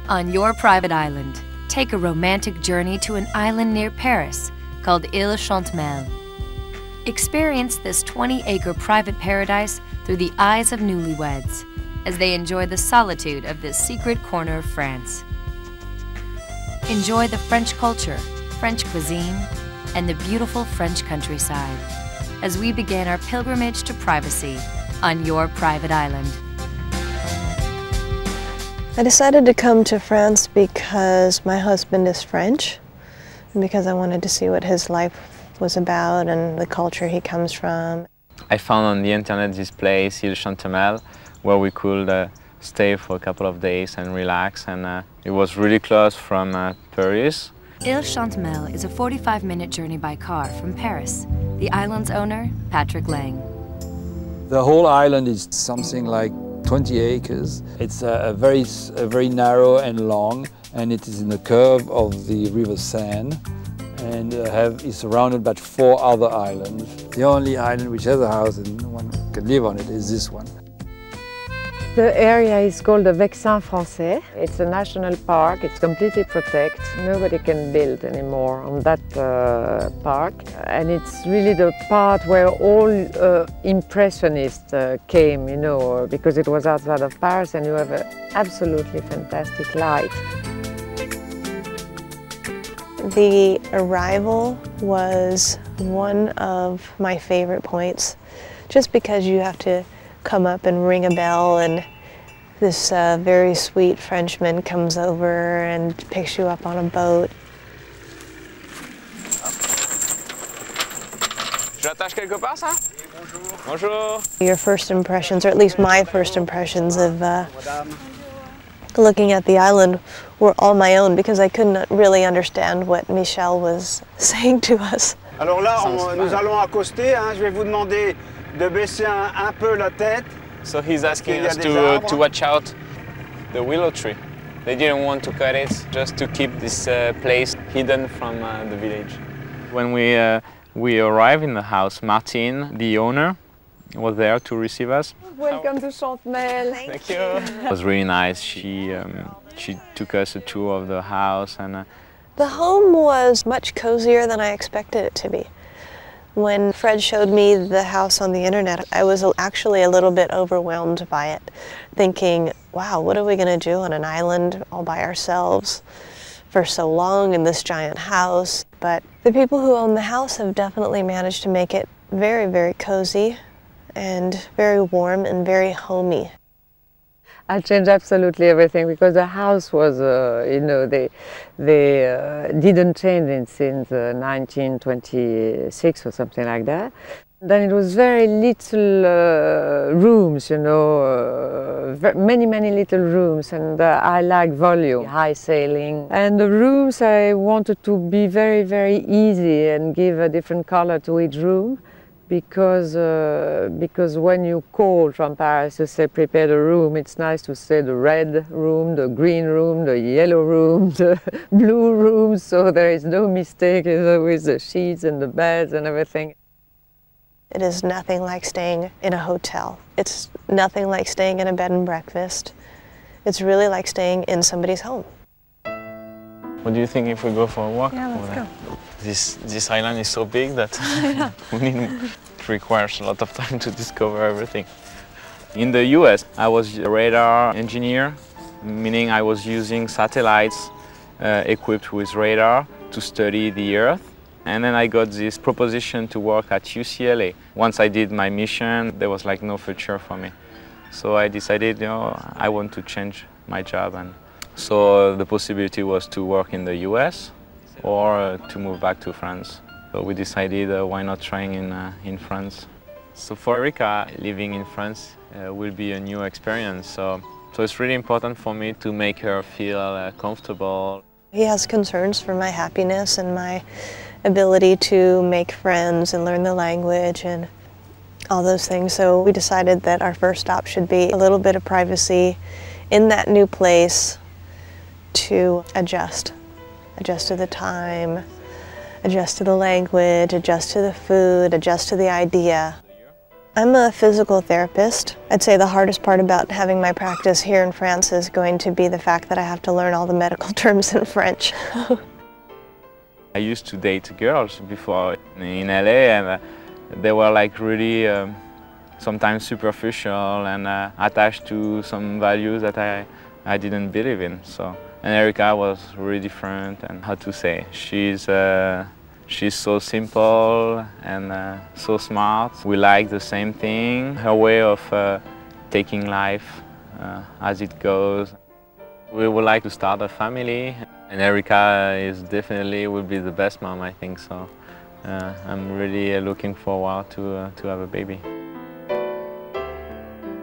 On your private island, take a romantic journey to an island near Paris called Ile de Chantemesle. Experience this 20-acre private paradise through the eyes of newlyweds as they enjoy the solitude of this secret corner of France. Enjoy the French culture, French cuisine, and the beautiful French countryside as we begin our pilgrimage to privacy on your private island. I decided to come to France because my husband is French and because I wanted to see what his life was about and the culture he comes from. I found on the internet this place, Ile de Chantemesle, where we could stay for a couple of days and relax, and it was really close from Paris. Ile de Chantemesle is a 45-minute journey by car from Paris. The island's owner, Patrick Lang. The whole island is something like 20 acres. It's very narrow and long, and it is in the curve of the River Seine, and is surrounded by 4 other islands. The only island which has a house and one can live on it is this one. The area is called the Vexin Français. It's a national park. It's completely protected. Nobody can build anymore on that park. And it's really the part where all impressionists came, you know, because it was outside of Paris and you have an absolutely fantastic light. The arrival was one of my favorite points, just because you have to come up and ring a bell, and this very sweet Frenchman comes over and picks you up on a boat. J'attache quelque part, ça? Bonjour. Bonjour. Your first impressions, or at least my first impressions of looking at the island, were all my own because I couldn't really understand what Michel was saying to us. Alors là, nous allons accoster. Je vais vous demander de baisser un peu la tête. So he's asking us to watch out the willow tree. They didn't want to cut it, just to keep this place hidden from the village. When we arrived in the house, Martine, the owner, was there to receive us. Welcome to Chantemesle. Thank you. It was really nice. She took us a tour of the house, and the home was much cozier than I expected it to be. When Fred showed me the house on the internet, I was actually a little bit overwhelmed by it, thinking, wow, what are we going to do on an island all by ourselves for so long in this giant house? But the people who own the house have definitely managed to make it very, very cozy and very warm and very homey. I changed absolutely everything because the house was, you know, they didn't change it since 1926 or something like that. Then it was very little rooms, you know, many little rooms, and I like volume, high ceiling. And the rooms I wanted to be very, very easy and give a different color to each room. Because when you call from Paris to say prepare the room, it's nice to say the red room, the green room, the yellow room, the blue room, so there is no mistake with the sheets and the beds and everything. It is nothing like staying in a hotel. It's nothing like staying in a bed and breakfast. It's really like staying in somebody's home. what do you think if we go for a walk? Yeah, let's go. This island is so big that it requires a lot of time to discover everything. In the US, I was a radar engineer, meaning I was using satellites equipped with radar to study the Earth. And then I got this proposition to work at UCLA. Once I did my mission, there was like no future for me. So I decided, I want to change my job. And so the possibility was to work in the US or to move back to France. So we decided why not trying in France. So for Erika, living in France will be a new experience. So it's really important for me to make her feel comfortable. He has concerns for my happiness and my ability to make friends and learn the language and all those things. So we decided that our first stop should be a little bit of privacy in that new place to adjust. Adjust to the time, adjust to the language, adjust to the food, adjust to the idea. I'm a physical therapist. I'd say the hardest part about having my practice here in France is going to be the fact that I have to learn all the medical terms in French. I used to date girls before in LA, and they were like really sometimes superficial and attached to some values that I didn't believe in. So, and Erica was really different, and how to say, she's so simple and so smart. We like the same thing. Her way of taking life as it goes. We would like to start a family, and Erica will be the best mom, I think so. I'm really looking forward to have a baby.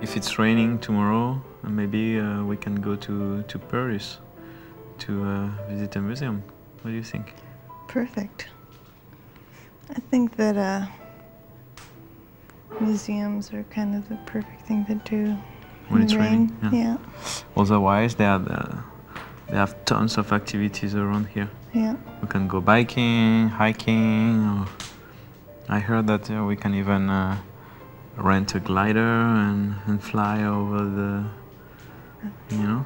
If it's raining tomorrow, maybe we can go to Paris to visit a museum. What do you think? Perfect. I think that museums are kind of the perfect thing to do when it's raining. Yeah. Otherwise, they have tons of activities around here. Yeah. We can go biking, hiking. Or I heard that we can even rent a glider and fly over the, Yeah,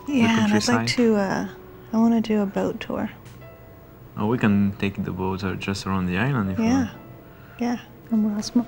the and I'd countryside. like to. I want to do a boat tour. Or we can take the boat just around the island if we want. Yeah. Embrassement.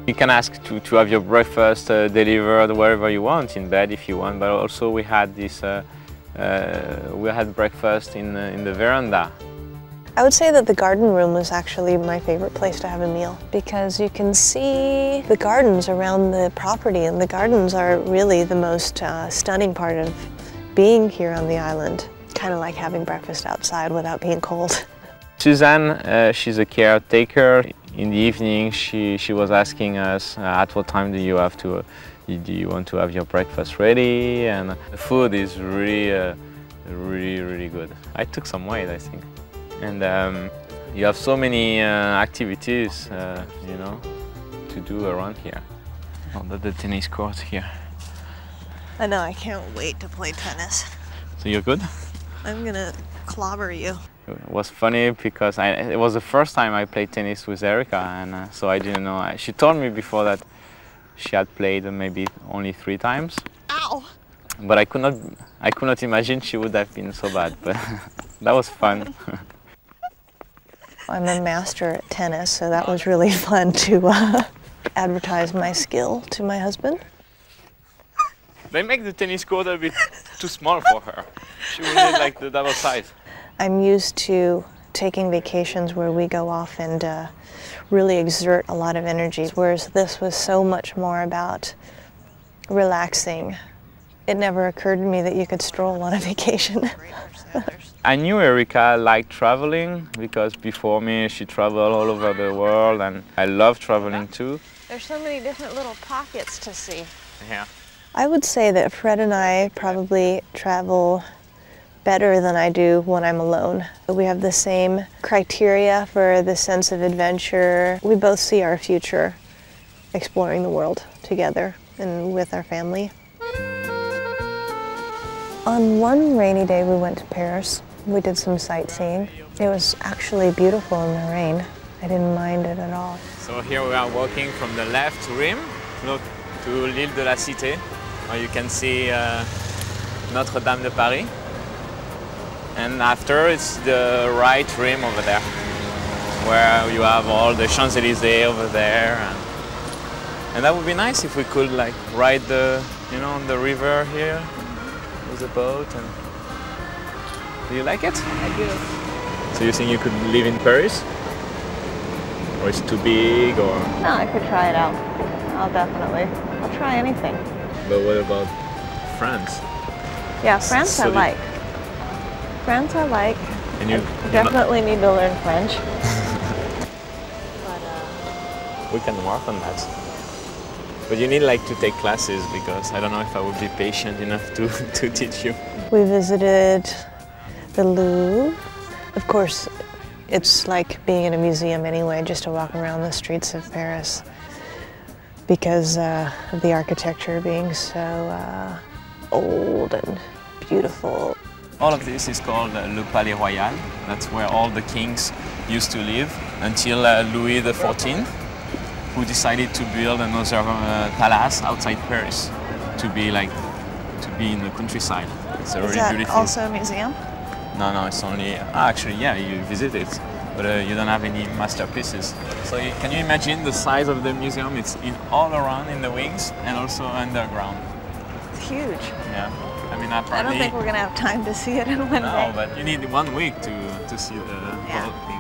You can ask to have your breakfast delivered wherever you want, in bed if you want, but also we had this, we had breakfast in the veranda. I would say that the garden room was actually my favorite place to have a meal because you can see the gardens around the property, and the gardens are really the most stunning part of being here on the island. Kind of like having breakfast outside without being cold. Suzanne, she's a caretaker. In the evening, she was asking us, at what time do you want to have your breakfast ready? And the food is really, really good. I took some weight, I think. And you have so many activities, you know, to do around here. Oh, that's the tennis court here. I know, I can't wait to play tennis. So you're good? I'm gonna clobber you. It was funny because it was the first time I played tennis with Erica, and so I didn't know. She told me before that she had played maybe only 3 times. Ow! But I could not imagine she would have been so bad. But that was fun. I'm a master at tennis, so that was really fun to advertise my skill to my husband. They make the tennis court a bit too small for her. She will need like the double size. I'm used to taking vacations where we go off and really exert a lot of energy, whereas this was so much more about relaxing. It never occurred to me that you could stroll on a vacation. I knew Erica liked traveling because before me she traveled all over the world, and I love traveling too. There's so many different little pockets to see. Yeah. I would say that Fred and I probably travel better than I do when I'm alone. We have the same criteria for the sense of adventure. We both see our future exploring the world together and with our family. On one rainy day we went to Paris. We did some sightseeing. It was actually beautiful in the rain. I didn't mind it at all. So here we are walking from the left rim to Ile de la Cité, where you can see Notre-Dame de Paris. And after it's the right rim over there, where you have all the Champs-Élysées over there. And that would be nice if we could like ride on the river here with a boat. And do you like it? I do. So you think you could live in Paris? Or it's too big, or? No, I could try it out. I'll try anything. But what about France? Yeah, France I solid. like. France I like. And you Definitely need to learn French. we can work on that. But you need like to take classes because I don't know if I would be patient enough to teach you. We visited the Louvre. Of course, it's like being in a museum anyway, just to walk around the streets of Paris because of the architecture being so old and beautiful. All of this is called Le Palais Royal. That's where all the kings used to live until Louis XIV, who decided to build another palace outside Paris to be in the countryside. It's a really beautiful. Also a museum? No, it's only actually yeah, you visit it, but you don't have any masterpieces. So can you imagine the size of the museum? It's all around in the wings and also underground. It's huge. Yeah, I mean apparently. I don't think we're gonna have time to see it in one day. No, but you need 1 week to see the whole thing.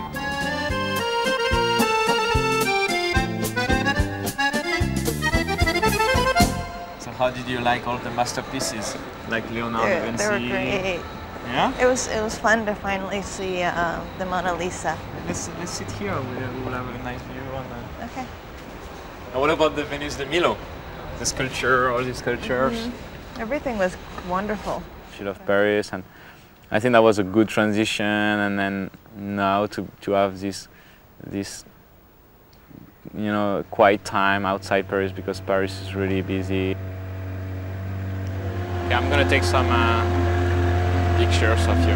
How did you like all the masterpieces, like Leonardo da Vinci? They were great. Yeah? It was fun to finally see the Mona Lisa. Let's sit here. We'll have a nice view on that. Okay. And what about the Venus de Milo? The sculpture, all these sculptures. Mm-hmm. Everything was wonderful. She loved Paris, and I think that was a good transition. And then now to have this quiet time outside Paris because Paris is really busy. Okay, I'm gonna take some pictures of you.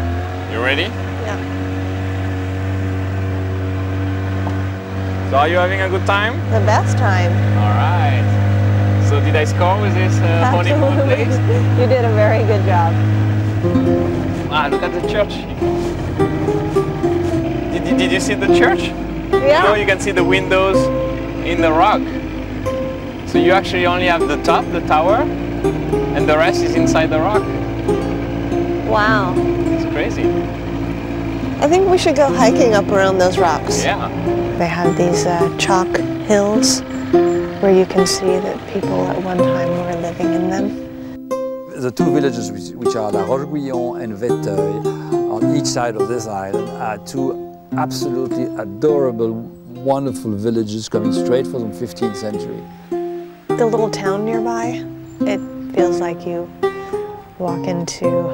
You ready? Yeah. So are you having a good time? The best time. All right. So did I score with this honeymoon place? You did a very good job. Ah, look at the church. Did you see the church? Yeah. You know, you can see the windows in the rock. So you actually only have the top, the tower, and the rest is inside the rock. Wow. It's crazy. I think we should go hiking up around those rocks. Yeah. They have these chalk hills where you can see that people at one time were living in them. The two villages which are La Roche-Guyon and Vétheuil on each side of this island are two absolutely adorable, wonderful villages coming straight from the 15th century. The little town nearby, it feels like you walk into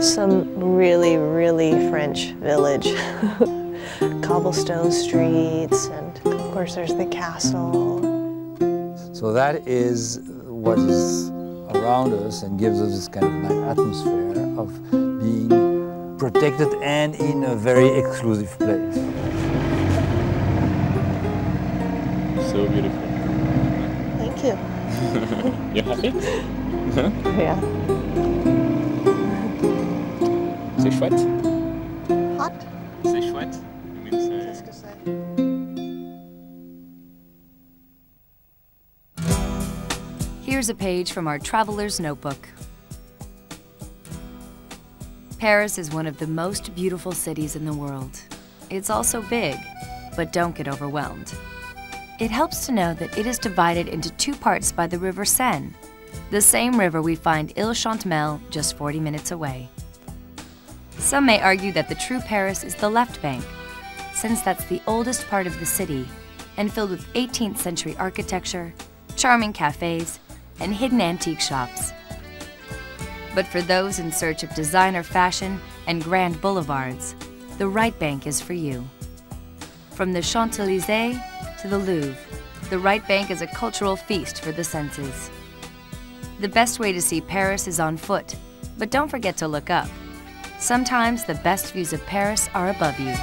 some really, really French village. Cobblestone streets, and of course there's the castle. So that is what is around us and gives us this kind of nice atmosphere of being protected and in a very exclusive place. So beautiful. Thank you. You happy? Yeah. C'est chouette. Hot? C'est chouette. Qu'est-ce que c'est? Here's a page from our traveler's notebook. Paris is one of the most beautiful cities in the world. It's also big, but don't get overwhelmed. It helps to know that it is divided into two parts by the river Seine, the same river we find Ile de Chantemesle just 40 minutes away. Some may argue that the true Paris is the left bank, since that's the oldest part of the city and filled with 18th century architecture, charming cafes, and hidden antique shops. But for those in search of designer fashion and grand boulevards, the right bank is for you. From the Champs-Élysées to the Louvre, the right bank is a cultural feast for the senses. The best way to see Paris is on foot, but don't forget to look up. Sometimes the best views of Paris are above you.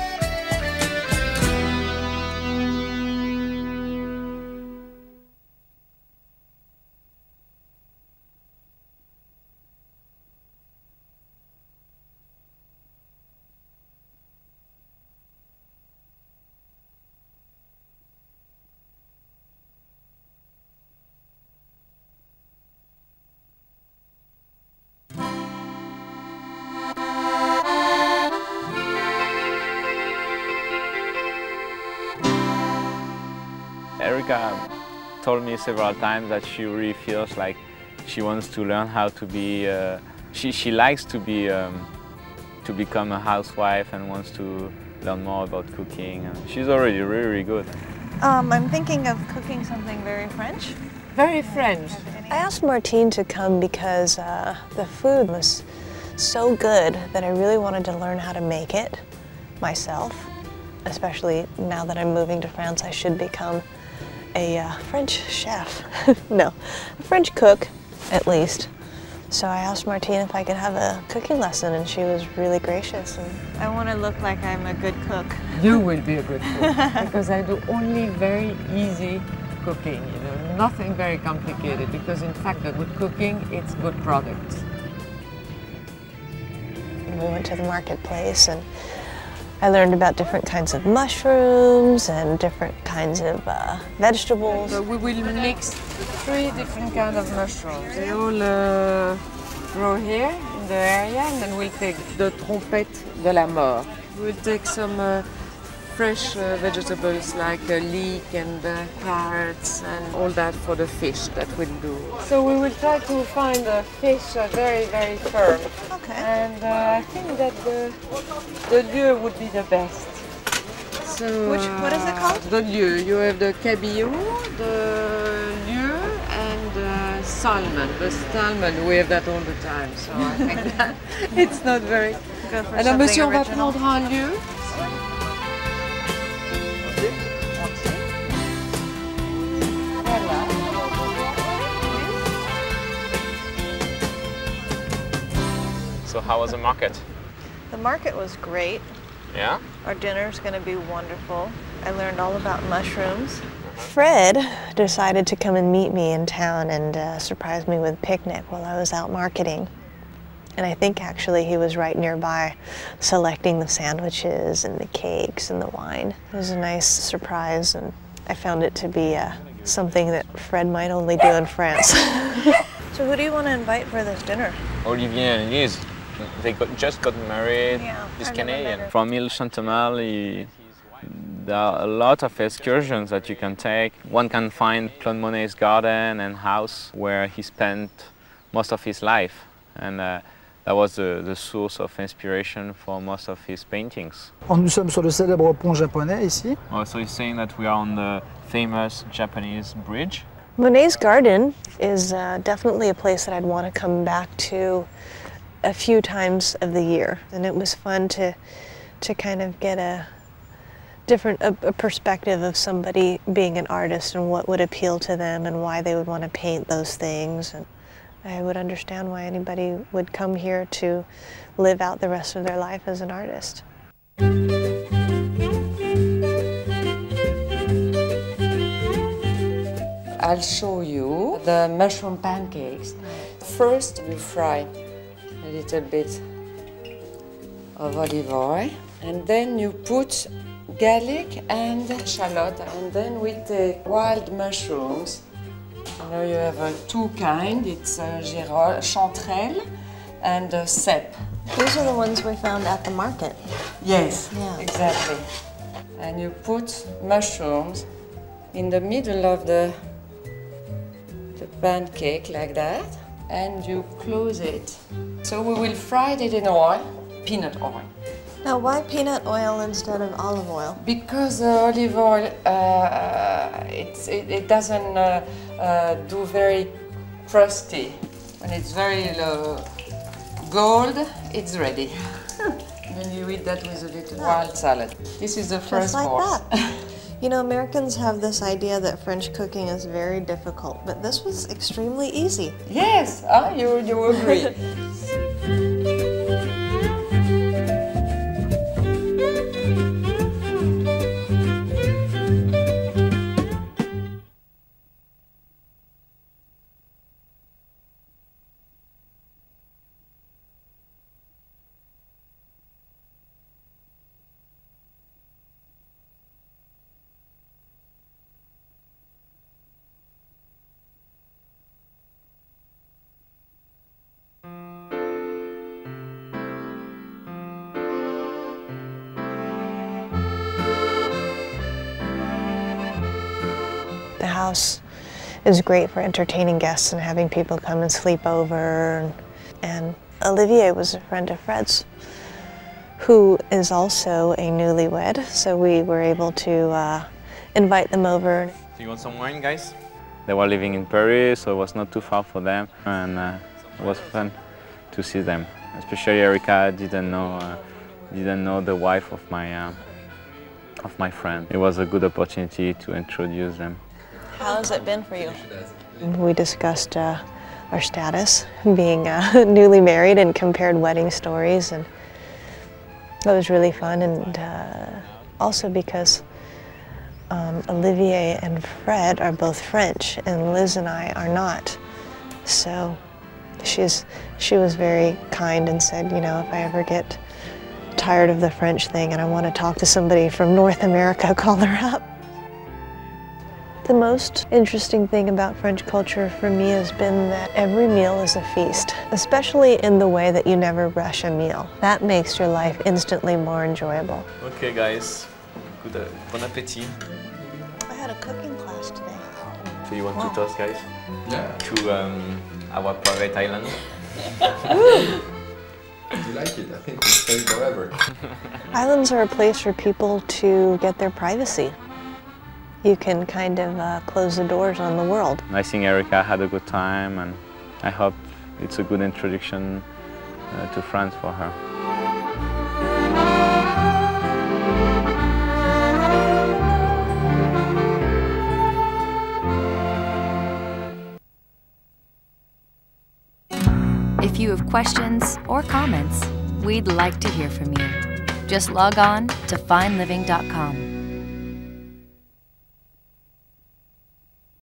Erica told me several times that she really feels like she wants to learn how to be She likes to be to become a housewife and wants to learn more about cooking. And she's already really, really good. I'm thinking of cooking something very French. Very French. I asked Martine to come because the food was so good that I really wanted to learn how to make it myself. Especially now that I'm moving to France, I should become a French chef. No, a French cook, at least. So I asked Martine if I could have a cooking lesson, and she was really gracious. And I want to look like I'm a good cook. You will be a good cook because I do only very easy cooking, you know, nothing very complicated, because in fact the good cooking, it's good products. We went to the marketplace and I learned about different kinds of mushrooms and different kinds of vegetables. So we will mix 3 different kinds of mushrooms. They all grow here in the area, and then we'll take the trompette de la mort. We'll take some fresh vegetables like leek and carrots and all that for the fish that we'll do. So we will try to find a fish very, very firm. Okay. And I think that the lieu would be the best. So, what is it called? The lieu. You have the cabillaud, the lieu, and the salmon. The salmon, we have that all the time, so I think that it's not very... Alors, monsieur, on va prendre un lieu. So how was the market? The market was great. Yeah? Our dinner's going to be wonderful. I learned all about mushrooms. Fred decided to come and meet me in town and surprise me with a picnic while I was out marketing. And I think actually he was right nearby selecting the sandwiches and the cakes and the wine. It was a nice surprise, and I found it to be something that Fred might only do in France. So who do you want to invite for this dinner? Olivier and Liz. They just got married. Yeah, He's I've never met Canadian. her. From Ile de Chantemesle, there are a lot of excursions that you can take. One can find Claude Monet's garden and house where he spent most of his life. And that was the source of inspiration for most of his paintings. Nous sommes sur le célèbre pont japonais ici. Oh, so he's saying that we are on the famous Japanese bridge. Monet's garden is definitely a place that I'd want to come back to a few times of the year. And it was fun to kind of get a different a perspective of somebody being an artist and what would appeal to them and why they would want to paint those things. And I would understand why anybody would come here to live out the rest of their life as an artist. I'll show you the mushroom pancakes. First, you fry a little bit of olive oil, and then you put garlic and shallot, and then we take wild mushrooms. You know, you have 2 kinds. It's chanterelle and cèpe. These are the ones we found at the market. Yes, Yeah. exactly. And you put mushrooms in the middle of the pancake like that, and you close it. So we will fry it in oil, peanut oil. Now, why peanut oil instead of olive oil? Because olive oil, it doesn't do very crusty. When it's very gold, it's ready. Then you eat that with a little wild salad. This is the first Just like course. that. You know, Americans have this idea that French cooking is very difficult, but this was extremely easy. Yes, you agree. The house is great for entertaining guests and having people come and sleep over. And Olivier was a friend of Fred's, who is also a newlywed, so we were able to invite them over. Do you want some wine, guys? They were living in Paris, so it was not too far for them, and it was fun to see them. Especially Erica didn't know the wife of my friend. It was a good opportunity to introduce them. How has it been for you? We discussed our status, being newly married, and compared wedding stories, and that was really fun. And also because Olivier and Fred are both French, and Liz and I are not. So she was very kind and said, you know, if I ever get tired of the French thing and I want to talk to somebody from North America, call her up. The most interesting thing about French culture for me has been that every meal is a feast, especially in the way that you never rush a meal. That makes your life instantly more enjoyable. Okay, guys, bon appétit. I had a cooking class today. So you want to toast, guys? Yeah. To our private island. You like it? I think we'll stay forever. Islands are a place for people to get their privacy. You can kind of close the doors on the world. I think Erica had a good time, and I hope it's a good introduction to France for her. If you have questions or comments, we'd like to hear from you. Just log on to fineliving.com.